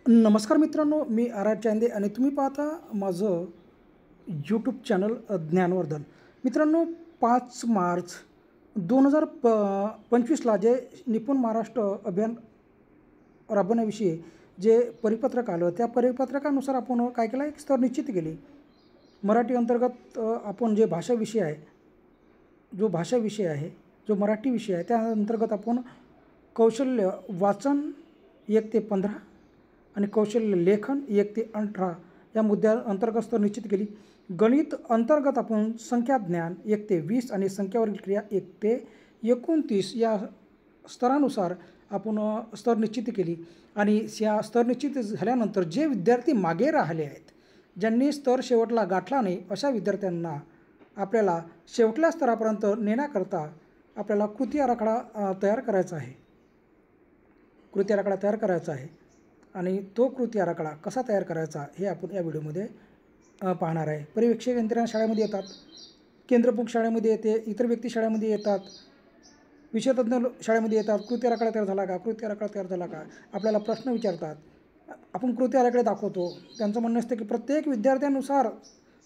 नमस्कार मित्रांनो, मी R R Chande आणि तुम्ही पाहता माझं यूट्यूब चॅनल ज्ञानवर्धन. मित्रांनो, 5 मार्च 2025ला जे निपुण महाराष्ट्र अभियान राबवण्याविषयी जे परिपत्रक आलं, त्या परिपत्रकानुसार आपण काय केलं, एक स्तर निश्चित केली. मराठी अंतर्गत आपण जे भाषा विषय आहे, जो मराठी विषय आहे, त्या अंतर्गत आपण कौशल्य वाचन 1 ते 15 आणि कौशल्य लेखन 1 ते 18 या मुद्द्या अंतर्गत स्तर निश्चित केली. गणित अंतर्गत आपण संख्या ज्ञान 1 ते 20 आणि संख्यावरील क्रिया 1 ते 29 या स्तरानुसार आपण स्तर निश्चित केली. आणि या स्तर निश्चित झाल्यानंतर जे विद्यार्थी मागे राहिले आहेत, ज्यांनी स्तर शेवटला गाठला नाही, अशा विद्यार्थ्यांना आपल्याला शेवटल्या स्तरापर्यंत नेण्याकरता आपल्याला कृती आराखडा तयार करायचा आहे. आणि तो कृती आराखडा कसा तयार करायचा हे आपण या व्हिडिओमध्ये पाहणार आहे. पर्यवेक्षक यंत्रणा शाळेमध्ये येतात, केंद्रप्रमुख शाळेमध्ये येते, इतर व्यक्ती शाळेमध्ये येतात, विषयतज्ञ शाळेमध्ये येतात. कृती आराखडा तयार झाला का, आपल्याला प्रश्न विचारतात. आपण कृती आराखडे दाखवतो. त्यांचं म्हणणं असतं की प्रत्येक विद्यार्थ्यानुसार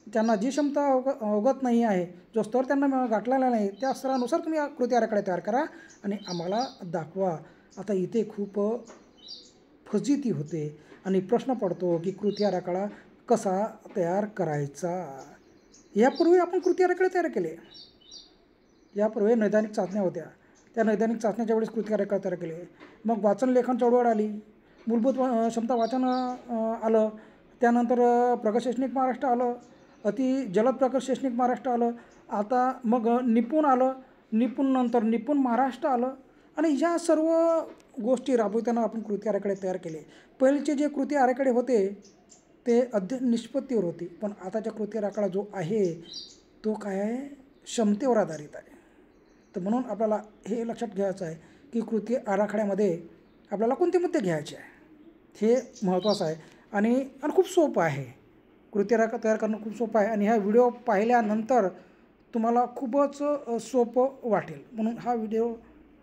त्यांना जी क्षमता अवगत नाही आहे, जो स्तर त्यांना गाठलेला नाही, त्या स्तरानुसार तुम्ही कृती आराखडे तयार करा आणि आम्हाला दाखवा. आता इथे खूप फजिती होते आणि प्रश्न पडतो की कृती आराखडा कसा तयार करायचा. यापूर्वी आपण कृती आराखडे तयार केले. यापूर्वी नैदानिक चाचण्या होत्या, त्या नैदानिक चाचण्याच्या वेळेस कृती आराखडे तयार केले. मग वाचन लेखन चळवळ आली, मूलभूत क्षमता वाचन आलं, त्यानंतर प्रगत शैक्षणिक महाराष्ट्र आलं, अति जलद प्रगत शैक्षणिक महाराष्ट्र आलं, आता मग निपुण आलं, निपुण नंतर निपुण महाराष्ट्र आलं. आणि ह्या सर्व गोष्टी राबवताना आपण कृती आराखडे तयार केले. पहिलेचे जे कृती आराखडे होते ते अध्ययन निष्पत्तीवर होते, पण आताच्या कृती आराखडा जो आहे तो काय आहे, क्षमतेवर आधारित आहे. तर म्हणून आपल्याला हे लक्षात घ्यायचं आहे की कृती आराखड्यामध्ये आपल्याला कोणते मुद्दे घ्यायचे आहे, हे महत्त्वाचं आहे. आणि खूप सोपं आहे. कृती आराखडा तयार करणं खूप सोपं आहे आणि हा व्हिडिओ पाहिल्यानंतर तुम्हाला खूपच सोपं वाटेल. म्हणून हा व्हिडिओ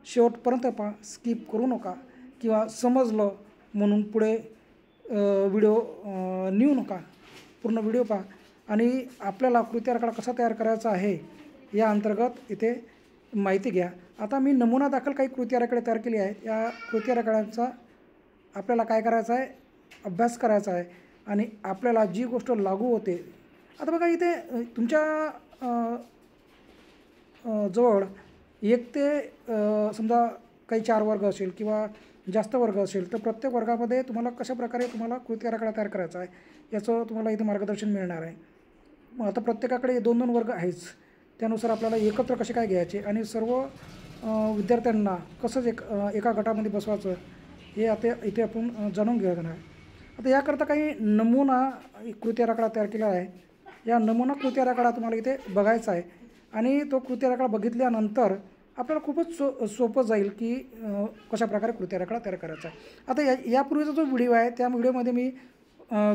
शेवटपर्यंत पहा, स्किप करू नका, किंवा समजलं म्हणून पुढे व्हिडिओ नेऊ नका. पूर्ण व्हिडिओ पहा आणि आपल्याला कृती आराखडा कसा तयार करायचा आहे या अंतर्गत इथे माहिती घ्या. आता मी नमुना दाखल काही कृती आराखडे तयार केली आहेत. या कृती आराखड्यांचा आपल्याला काय करायचा आहे, अभ्यास करायचा आहे आणि आपल्याला जी गोष्ट लागू होते. आता बघा, इथे तुमच्या जवळ 1 ते समजा काही 4 वर्ग असेल किंवा जास्त वर्ग असेल, तर प्रत्येक वर्गामध्ये तुम्हाला कशाप्रकारे तुम्हाला कृती आराखडा तयार करायचा आहे याचं तुम्हाला इथे मार्गदर्शन मिळणार आहे. मग आता प्रत्येकाकडे 2-2 वर्ग आहेच, त्यानुसार आपल्याला एकत्र कसे काय घ्यायचे आणि सर्व विद्यार्थ्यांना कसं एका गटामध्ये बसवायचं हे आता इथे आपण जाणून घेणार आहे. आता याकरता काही नमुना कृती आराखडा तयार केला आहे. या नमुना कृती आराखडा तुम्हाला इथे बघायचा आहे आणि तो कृती आराखडा बघितल्यानंतर आपल्याला खूपच सोपं जाईल की कशाप्रकारे कृती आराखडा तयार करायचा आहे. आता यापूर्वीचा जो व्हिडिओ आहे त्या व्हिडिओमध्ये मी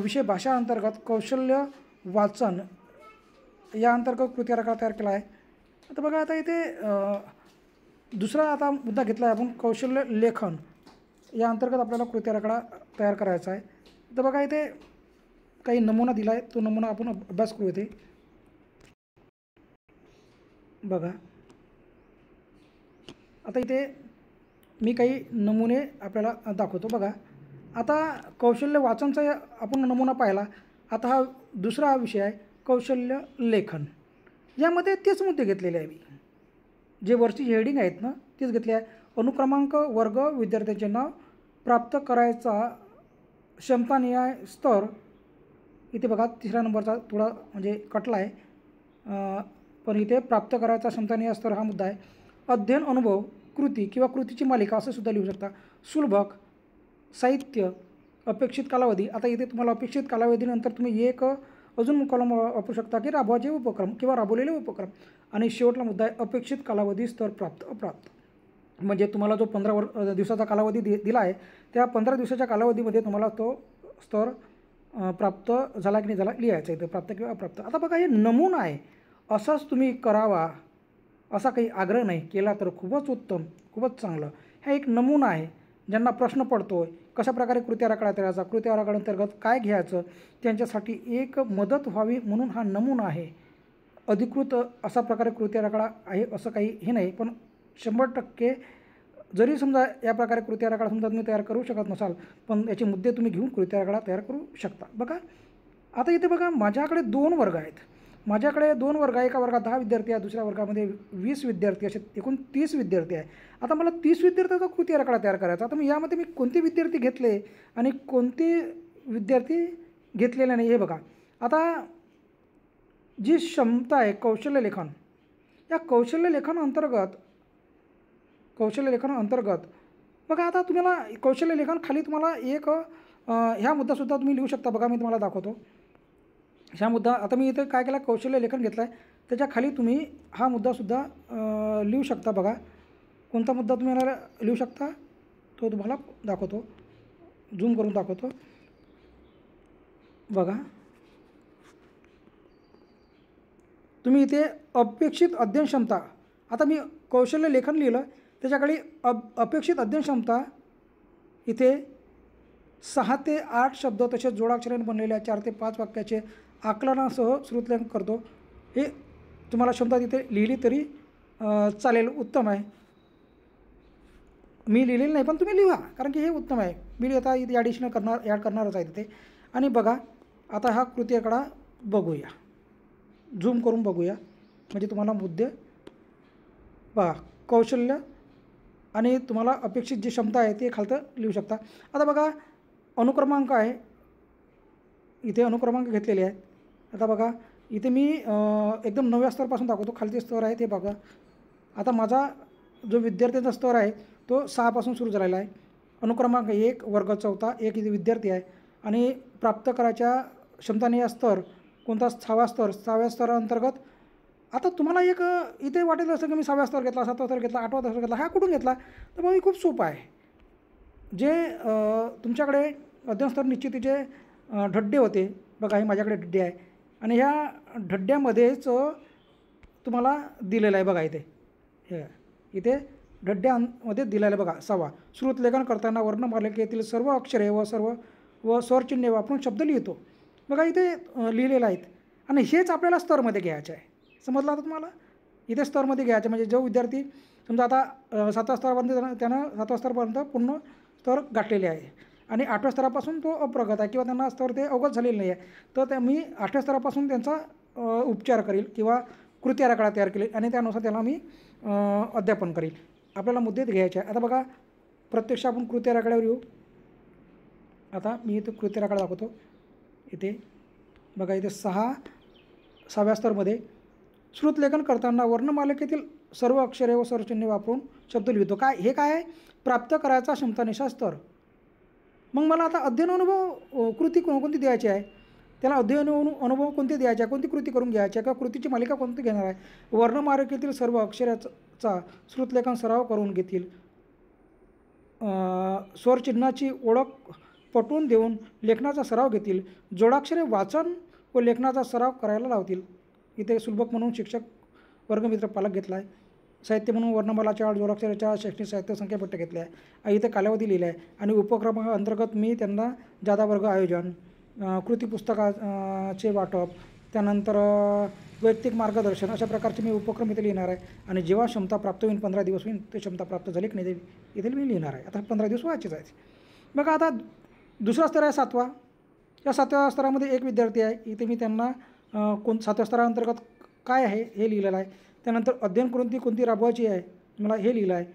विषय भाषा अंतर्गत कौशल्य वाचन या अंतर्गत कृती आराखडा तयार केला आहे. आता बघा, आता इथे दुसरा आता मुद्दा घेतला आहे आपण, कौशल्य लेखन या अंतर्गत आपल्याला कृती आराखडा तयार करायचा आहे. तर बघा, इथे काही नमुना दिला आहे, तो नमुना आपण अभ्यास करू. इथे बघा, आता इथे मी काही नमुने आपल्याला दाखवतो. बघा, आता कौशल्य वाचनचा आपण नमुना पाहिला. आता हा दुसरा विषय आहे कौशल्य लेखन. यामध्ये तेच मुद्दे घेतलेले आहे मी, जे वरची हेडिंग आहेत ना तेच घेतले आहे. अनुक्रमांक, वर्ग, विद्यार्थ्यांचे नाव, प्राप्त करायचा क्षमतानिहाय स्तर. इथे बघा, 3रा नंबरचा थोडा म्हणजे कटला आहे, पण इथे प्राप्त करायचा क्षमतानिहाय स्तर हा मुद्दा आहे. अध्ययन अनुभव, कृती किंवा कृतीची मालिका असं सुद्धा लिहू शकता. सुलभक, साहित्य, अपेक्षित कालावधी. आता इथे तुम्हाला अपेक्षित कालावधीनंतर तुम्ही एक अजून कॉलम वापरू शकता की राबवायचे उपक्रम किंवा राबवलेले उपक्रम. आणि शेवटला मुद्दा आहे अपेक्षित कालावधी स्तर प्राप्त अप्राप्त. म्हणजे तुम्हाला जो 15 दिवसाचा कालावधी दिला आहे, त्या 15 दिवसाच्या कालावधीमध्ये तुम्हाला तो स्तर प्राप्त झाला की नाही झाला लिहायचा आहे, प्राप्त किंवा अप्राप्त. आता बघा, हे नमुना आहे, असाच तुम्ही करावा असा काही आग्रह नाही केला तर खूपच उत्तम, खूपच चांगलं. हा एक नमुना आहे ज्यांना प्रश्न पडतो आहे कशाप्रकारे कृती आराखडा तयार करायचा, कृती आराखड्याअंतर्गत काय घ्यायचं, त्यांच्यासाठी एक मदत व्हावी म्हणून हा नमुना आहे. अधिकृत असा प्रकारे कृती आराखडा आहे असं काही हे नाही, पण 100% जरी समजा या प्रकारे कृती आराखडा समजा तुम्ही तयार करू शकत नसाल, पण याचे मुद्दे तुम्ही घेऊन कृती आराखडा तयार करू शकता. बघा आता इथे बघा माझ्याकडे 2 वर्ग आहेत. माझ्याकडे 2 वर्ग आहे. एका वर्गात 10 विद्यार्थी आहे, दुसऱ्या वर्गामध्ये 20 विद्यार्थी, असे एकूण 30 विद्यार्थी आहे. आता मला 30 विद्यार्थ्याचा कृती आराखडा तयार करायचा. आता यामध्ये मी कोणते विद्यार्थी घेतले आणि कोणते विद्यार्थी घेतलेले नाही हे बघा. आता जी क्षमता आहे कौशल्य लेखन, या कौशल्य लेखनाअंतर्गत बघा आता तुम्हाला कौशल्य लेखन खाली तुम्हाला एक ह्या मुद्दासुद्धा तुम्ही लिहू शकता. बघा मी तुम्हाला दाखवतो ह्या मुद्दा. आता मी इथे काय केला, कौशल्य लेखन घेतला आहे, त्याच्या खाली तुम्ही हा मुद्दासुद्धा लिहू शकता. बघा कोणता मुद्दा तुम्ही याला लिहू शकता तो तुम्हाला दाखवतो, झूम करून दाखवतो. बघा तुम्ही इथे अपेक्षित अध्ययन क्षमता, आता मी कौशल्य लेखन लिहिलं त्याच्याखाली अपेक्षित अध्ययन क्षमता इथे 6 ते 8 शब्द तसेच जोडाक्षराने बनलेल्या 4 ते 5 वाक्याचे आकलनासह श्रुतलेखन करतो. हे तुम्हाला क्षमता तिथे लिहिली तरी चालेल, उत्तम आहे. मी लिहिलेलं नाही पण तुम्ही लिहा, कारण की हे उत्तम आहे. मी आता इथे ॲडिशनल ॲड करणारच आहे तिथे. आणि बघा आता हा कृती आराखडा बघूया, झूम करून बघूया म्हणजे तुम्हाला मुद्दे बघा. कौशल्य आणि तुम्हाला अपेक्षित जी क्षमता आहे ते खालतं लिहू शकता. आता बघा अनुक्रमांक आहे, इथे अनुक्रमांक घेतलेले आहेत. आता बघा इथे मी एकदम 9व्या स्तरापासून दाखवतो, खालचे स्तर आहे ते बघा. आता माझा जो विद्यार्थ्यांचा स्तर आहे तो 6 पासून सुरू झालेला आहे. अनुक्रमांक 1, वर्ग 4, एक इथे विद्यार्थी आहे. आणि प्राप्त करायच्या क्षमताने या स्तर कोणता, 6वा स्तर. 6व्या स्तराअंतर्गत आता तुम्हाला एक इथे वाटेल असं की मी 6व्या स्तर घेतला, 7वा स्तर घेतला, 8वा स्तर घेतला, हा कुठून घेतला, तर मग खूप सोपं आहे. जे तुमच्याकडे अध्ययन स्तर निश्चितीचे ढड्डे होते बघा, हे माझ्याकडे ढड्डे आहे आणि ह्या ढड्ड्यामध्येच तुम्हाला दिलेलं आहे. बघा इथे हे इथे ढड्ड्यामध्ये दिलेलं आहे बघा. 6वा श्रुतलेखन करताना वर्णमालिकेतील सर्व अक्षरे व स्वरचिन्हे वापरून शब्द लिहितो. बघा इथे लिहिलेलं आहेत आणि हेच आपल्याला स्तरमध्ये घ्यायचं आहे. समजलं आता तुम्हाला, इथे स्तरमध्ये घ्यायचं म्हणजे जो विद्यार्थी समजा आता 7व्या स्तरापर्यंत त्यानं 7व्या स्तरापर्यंत पूर्ण स्तर गाठलेले आहे आणि 8व्या स्तरापासून तो अप्रगत आहे किंवा त्यांना स्तर ते अवगत झालेलं नाही आहे, तर मी 8व्या स्तरापासून त्यांचा उपचार करील किंवा कृती आराखडा तयार केली आणि त्यानुसार त्याला मी अध्यापन करील. आपल्याला मुद्दे घ्यायचे आहे. आता बघा प्रत्यक्ष आपण कृती आराखड्यावर येऊ. आता मी इथे कृती आराखडा दाखवतो. इथे बघा इथे 6व्या स्तरमध्ये श्रुतलेखन करताना वर्णमालिकेतील सर्व अक्षरे व स्वरचिन्हे वापरून शब्द लिहितो. काय हे काय आहे, प्राप्त करायचा क्षमतानिशा स्तर. मग मला आता अध्ययन अनुभव कृती कोणती द्यायची आहे, त्याला अध्ययन अनुभव कोणते द्यायचे आहे, कोणती कृती करून घ्यायची आहे किंवा कृतीची मालिका कोणती घेणार आहे. वर्णमालिकेतील सर्व अक्षराचा श्रुतलेखन सराव करून घेतील. स्वरचिन्हाची ओळख पटवून देऊन लेखनाचा सराव घेतील. जोडाक्षरे वाचन व लेखनाचा सराव करायला लावतील. इथे सुलभक म्हणून शिक्षक, वर्गमित्र, पालक घेतला आहे. साहित्य म्हणून वर्णमालाच्या जोडाक्षराच्या शैक्षणिक साहित्य संख्यापट्ट घेतले आहे. इथे कालावधी लिहिला आहे आणि उपक्रमाअंतर्गत मी त्यांना जादा वर्ग आयोजन, कृती पुस्तकाचे वाटप, त्यानंतर वैयक्तिक मार्गदर्शन अशा प्रकारचे मी उपक्रम इथे लिहिणार आहे. आणि जेव्हा क्षमता प्राप्त होईल 15 दिवस होईल, ते क्षमता प्राप्त झाली की नाही इथे मी लिहिणार आहे. आता 15 दिवस व्हायचेच आहेत. बघा आता दुसरा स्तर आहे 7वा. या 7व्या स्तरामध्ये एक विद्यार्थी आहे. इथे मी त्यांना 7व्या स्तराअंतर्गत काय आहे हे लिहिलेलं आहे. त्यानंतर अध्ययन कोणती राबवायची आहे मला हे लिहिलं आहे.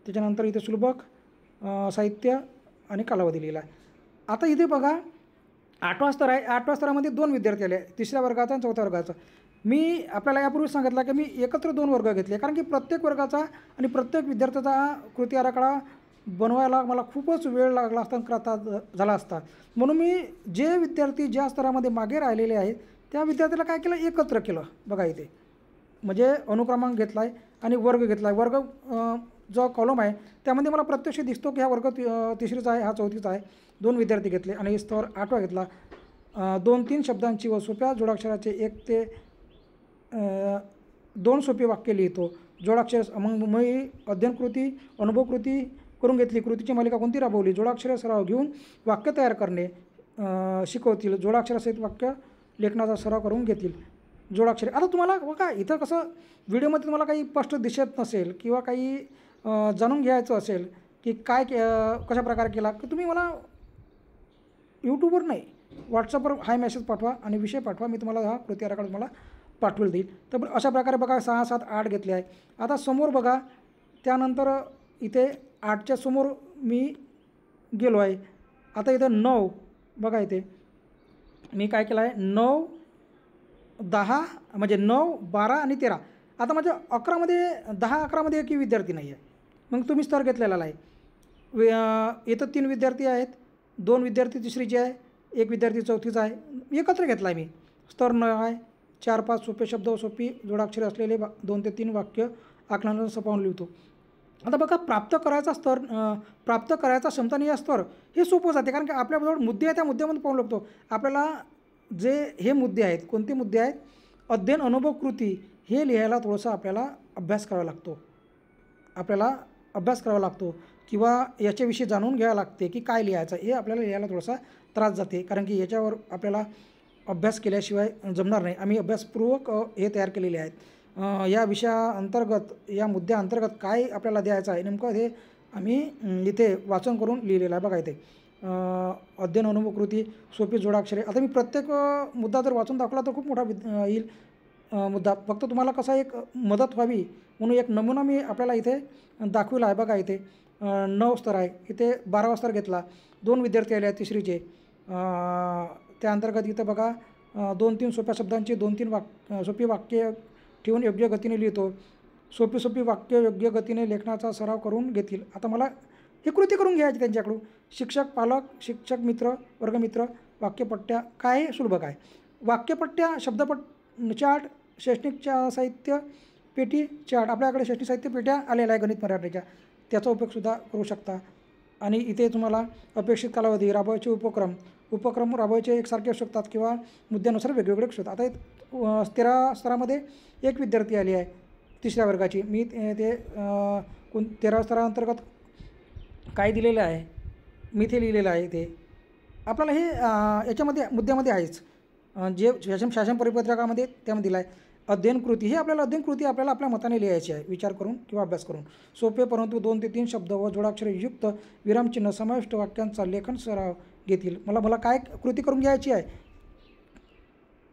त्याच्यानंतर इथे सुलभक, साहित्य आणि कालावधी लिहिला आहे. आता इथे बघा 8वा स्तर आहे. 8व्या स्तरामध्ये 2 विद्यार्थी आले, 3ऱ्या वर्गाचा आणि 4थ्या वर्गाचा. मी आपल्याला यापूर्वी सांगितलं की मी एकत्र 2 वर्ग घेतले, कारण की प्रत्येक वर्गाचा आणि प्रत्येक विद्यार्थ्याचा कृती आराखडा बनवायला मला खूपच वेळ लागला असता, झाला असता. म्हणून मी जे विद्यार्थी ज्या स्तरामध्ये मागे राहिलेले आहेत त्या विद्यार्थ्याला काय केलं, एकत्र केलं. बघा इथे म्हणजे अनुक्रमांक घेतला आहे आणि वर्ग घेतला आहे. वर्ग जो कॉलम आहे त्यामध्ये मला प्रत्यक्ष दिसतो की हा वर्ग 3रीचा आहे, हा 4थीचा आहे. 2 विद्यार्थी घेतले आणि स्तर 8वा घेतला. 2-3 शब्दांची व सोप्या जोडाक्षराचे 1 ते 2 सोपे वाक्य लिहितो. जोडाक्षर मग मी अध्ययनकृती, अनुभवकृती करून घेतली. कृतीची मालिका कोणती राबवली? जोडाक्षर सराव घेऊन वाक्य तयार करणे शिकवतील. जोडाक्षरासहित वाक्य लेखनाचा सराव करून घेतील. जोडाक्षरे आता तुम्हाला बघा इथं कसं व्हिडिओमध्ये तुम्हाला काही स्पष्ट दिसत नसेल किंवा काही जाणून घ्यायचं असेल की काय कशा प्रकारे केला की तुम्ही मला यूट्यूबवर नाही व्हॉट्सअपवर हाय मेसेज पाठवा आणि विषय पाठवा. मी तुम्हाला हा कृती आराखडा तुम्हाला पाठवून देईल. तर अशा प्रकारे बघा 6, 7, 8 घेतले आहे. आता समोर बघा त्यानंतर इथे 8च्या समोर मी गेलो आहे. आता इथं 9 बघा इथे मी काय केलं आहे 9, 10 म्हणजे 9, 12 आणि 13. आता माझ्या 11मध्ये 10, 11मध्ये एकही विद्यार्थी नाही आहे. मग तुम्ही स्तर घेतलेला आहे. इथं 3 विद्यार्थी आहेत, 2 विद्यार्थी तिसरीचे आहे, 1 विद्यार्थी चौथीचा आहे. एकत्र घेतला आहे मी. स्तर 9 आहे. 4, 5 सोपे शब्द सोपी जोडाक्षरे असलेले 2 ते 3 वाक्य आकलनाचा सपावून लिहितो. आता बघा प्राप्त करायचा स्तर प्राप्त करायचा क्षमतानीय स्तर हे सोपं जाते कारण की आपल्याजवळ मुद्दे आहे त्या मुद्द्यामध्ये पाहू लागतो. आपल्याला जे हे मुद्दे आहेत कोणते मुद्दे आहेत अध्ययन अनुभव कृती हे लिहायला थोडंसं आपल्याला अभ्यास करावा लागतो. किंवा याच्याविषयी जाणून घ्यावं लागते की काय लिहायचं हे आपल्याला लिहायला थोडासा त्रास जाते कारण की याच्यावर आपल्याला अभ्यास केल्याशिवाय जमणार नाही. आम्ही अभ्यासपूर्वक हे तयार केलेले आहेत. या विषयाअंतर्गत या मुद्द्याअंतर्गत काय आपल्याला द्यायचं आहे नेमकं हे आम्ही इथे वाचन करून लिहिलेलं आहे. बघा इथे अध्ययन अनुभव कृती सोपी जोडाक्षरे. आता मी प्रत्येक मुद्दा जर वाचून दाखवला तर खूप मोठा येईल मुद्दा. फक्त तुम्हाला कसा एक मदत व्हावी म्हणून एक नमुना मी आपल्याला इथे दाखवला आहे. बघा इथे 9 स्तर आहे. इथे 12वा स्तर घेतला. 2 विद्यार्थी आले आहेत तिसरीचे. त्या अंतर्गत इथं बघा 2-3 सोप्या शब्दांची 2-3 सोपी वाक्य ठेवून योग्य गतीने लिहितो. सोपी वाक्य योग्य गतीने लेखनाचा सराव करून घेतील. आता मला ही कृती करून घ्यायची त्यांच्याकडून. शिक्षक पालक शिक्षक मित्र वर्गमित्र वाक्यपट्ट्या काय सुलभ काय वाक्यपट्ट्या शब्दपट चार्ट शैक्षणिक साहित्य पेटी चार्ट. आपल्याकडे शैक्षणिक साहित्य पेट्या आलेल्या आहे गणित मराठीच्या त्याचा उपयोगसुद्धा करू शकता. आणि इथे तुम्हाला अपेक्षित कालावधी राबवायचे उपक्रम राबवायचे एकसारखे असू शकतात किंवा मुद्द्यानुसार वेगवेगळे असू शकतात. आता 13 स्तरामध्ये 1 विद्यार्थी आली आहे तिसऱ्या वर्गाची. मी ते 13 स्तराअंतर्गत काय दिलेलं आहे मी ते लिहिलेलं आहे. ते आपल्याला हे याच्यामध्ये मुद्द्यामध्ये आहेच जे शासन परिपत्रकामध्ये त्यामध्ये दिलं आहे. अध्ययन कृती हे अध्ययन कृती आपल्याला आपल्या मताने लिहायची आहे विचार करून किंवा अभ्यास करून. सोपे परंतु 2 ते 3 शब्द व जोडाक्षरे युक्त विरामचिन्ह समाविष्ट वाक्यांचा लेखन सराव घेतील. मला काय कृती करून घ्यायची आहे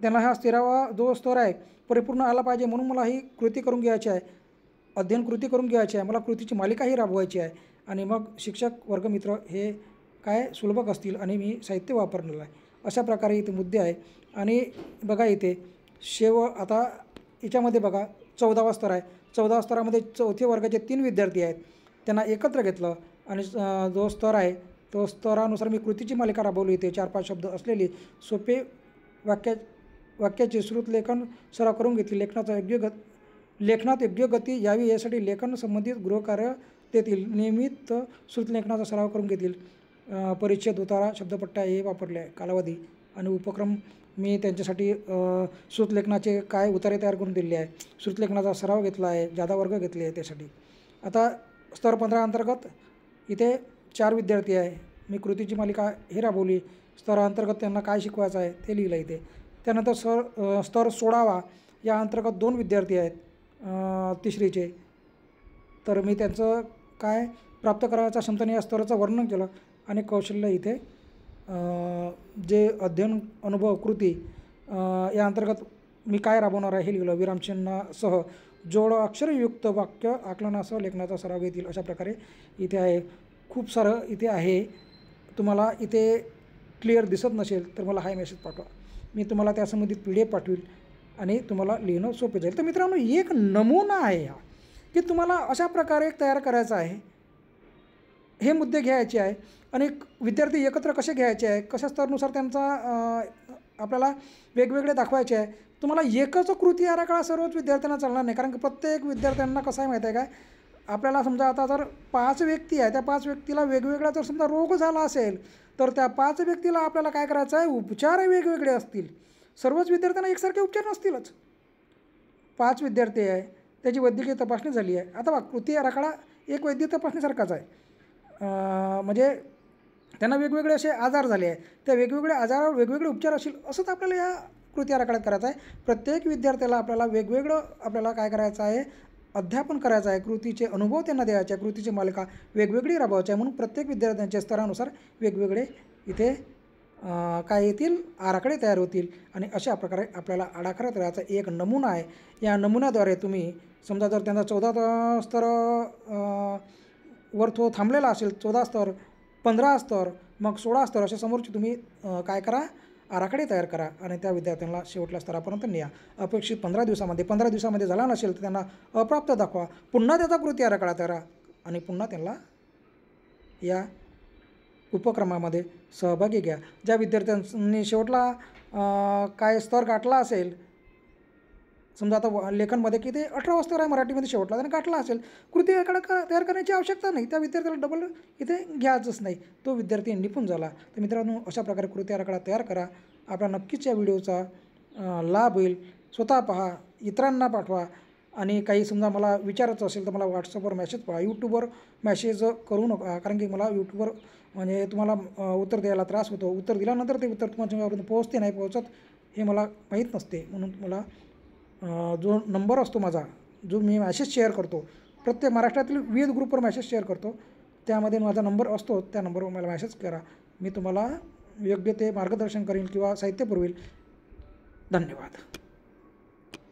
त्यांना हा 13वा जो स्तर आहे परिपूर्ण आला पाहिजे म्हणून मला ही कृती करून घ्यायची आहे. अध्ययन कृती करून घ्यायची आहे. मला कृतीची मालिकाही राबवायची आहे. आणि मग शिक्षक वर्गमित्र हे काय सुलभक असतील आणि मी साहित्य वापरलेलं आहे. अशा प्रकारे इथे मुद्दे आहे. आणि बघा इथे आता याच्यामध्ये बघा 14वा स्तर आहे. 14व्या स्तरामध्ये 4थ्या वर्गाचे 3 विद्यार्थी आहेत. त्यांना एकत्र घेतलं आणि जो स्तर आहे तो स्तरानुसार मी कृतीची मालिका राबवली. इथे 4-5 शब्द असलेली सोपे वाक्याचे श्रुतलेखन सराव करून घेतली. लेखनात योग्य गती यावी यासाठी लेखन संबंधित गृहकार्य देतील. नियमित श्रुतलेखनाचा सराव करून घेतील. परिच्छेद उतारा शब्दपट्ट्या हे वापरले आहे. कालावधी आणि उपक्रम मी त्यांच्यासाठी श्रुतलेखनाचे काय उतारे तयार करून दिले आहे. श्रुतलेखनाचा सराव घेतला आहे. जादा वर्ग घेतले आहे त्यासाठी. आता स्तर 15 अंतर्गत इथे 4 विद्यार्थी आहे. मी कृतीची मालिका हे राबवली. स्तराअंतर्गत त्यांना काय शिकवायचं आहे ते लिहिलं इथे. त्यानंतर स्तर 16वा या अंतर्गत 2 विद्यार्थी आहेत तिसरीचे. तर मी त्यांचं काय प्राप्त करायचा क्षमतेने या स्तराचं वर्णन केलं आणि कौशल्य इथे जे अध्ययन अनुभव कृती या अंतर्गत मी काय राबवणार आहे हे लिहिलं. विरामचिन्हासह जोड अक्षरयुक्त वाक्य आकलनासह लेखनाचा सराव घेतील. अशा प्रकारे इथे आहे. खूप सारं इथे आहे. तुम्हाला इथे क्लिअर दिसत नसेल तर मला हाय मेसेज पाठवा. मी तुम्हाला त्यासंबंधित PDF पाठवेल आणि तुम्हाला लिहिणं सोपे जाईल. तर मित्रांनो एक नमुना आहे हा की तुम्हाला अशा प्रकारे तयार करायचा आहे. हे मुद्दे घ्यायचे आहे आणि विद्यार्थी एकत्र कसे घ्यायचे आहे कशा स्तरानुसार त्यांचा आपल्याला वेगवेगळे दाखवायचे आहे. तुम्हाला एकच कृती आराखडा सर्वच विद्यार्थ्यांना चालणार नाही कारण की प्रत्येक विद्यार्थ्यांना कसं आहे माहीत आहे काय आपल्याला समजा आता जर 5 व्यक्ती आहे त्या 5 व्यक्तीला वेगवेगळा जर समजा रोग झाला असेल तर त्या 5 व्यक्तीला आपल्याला काय करायचं आहे उपचार वेगवेगळे असतील. सर्वच विद्यार्थ्यांना एकसारखे उपचार नसतीलच. 5 विद्यार्थी आहे त्याची वैद्यकीय तपासणी झाली आहे. आता बघा कृती आराखडा एक वैद्यकीय तपासणीसारखाच आहे. म्हणजे त्यांना वेगवेगळे असे आजार झाले आहे, त्या वेगवेगळ्या आजारावर वेगवेगळे उपचार असतील असंच आपल्याला या कृती आराखड्यात करायचं आहे. प्रत्येक विद्यार्थ्याला आपल्याला वेगवेगळं आपल्याला काय करायचं आहे, अध्यापन करायचं आहे, कृतीचे अनुभव त्यांना द्यायचे आहे, कृतीची मालिका वेगवेगळी राबवायची आहे. म्हणून प्रत्येक विद्यार्थ्यांच्या स्तरानुसार वेगवेगळे इथे काय येतील, आराखडे तयार होतील आणि अशा प्रकारे आपल्याला आराखडा तयाराचा एक नमुना आहे. या नमुन्याद्वारे तुम्ही समजा जर त्यांचा 14 स्तर वर तो थांबलेला असेल, 14 स्तर, 15 स्तर, मग 16 स्तर अशा समोरची तुम्ही काय करा, आराखडे तयार करा आणि त्या विद्यार्थ्यांना शेवटल्या स्तरापर्यंत न्या. अपेक्षित 15 दिवसामध्ये झाला नसेल तर त्यांना अप्राप्त दाखवा, पुन्हा त्याचा कृती आराखडा तयार आणि पुन्हा त्यांना या उपक्रमामध्ये सहभागी घ्या. ज्या विद्यार्थ्यांनी शेवटला काय स्तर गाठला असेल, समजा आता लेखनमध्ये की ते 18वा स्तर आहे मराठीमध्ये शेवटला त्याने गाठला असेल, कृती आराखडा तयार करण्याची आवश्यकता नाही, त्या विद्यार्थ्याला डबल इथे घ्यायचंच नाही, तो विद्यार्थी निपुण झाला. तर मित्रांनो, अशा प्रकारे कृती आराखडा तयार करा. आपला नक्कीच या व्हिडिओचा लाभ होईल. स्वतः पहा, इतरांना पाठवा आणि काही समजा मला विचारायचं असेल तर मला व्हॉट्सअपवर मेसेज पहा. यूट्यूबवर मेसेज करू नका, कारण की मला यूट्यूबवर म्हणजे तुम्हाला उत्तर द्यायला त्रास होतो. उत्तर दिल्यानंतर ते उत्तर तुमच्यापर्यंत पोहोचते नाही पोहोचत हे मला माहीत नसते. म्हणून मला जो नंबर असतो माझा, जो मी मॅसेज शेअर करतो, प्रत्येक महाराष्ट्रातील विविध ग्रुपवर मॅसेज शेअर करतो, त्यामध्ये माझा नंबर असतो. त्या नंबरवर मला मॅसेज करा, मी तुम्हाला योग्य ते मार्गदर्शन करेन किंवा साहित्य पुरवेल. धन्यवाद.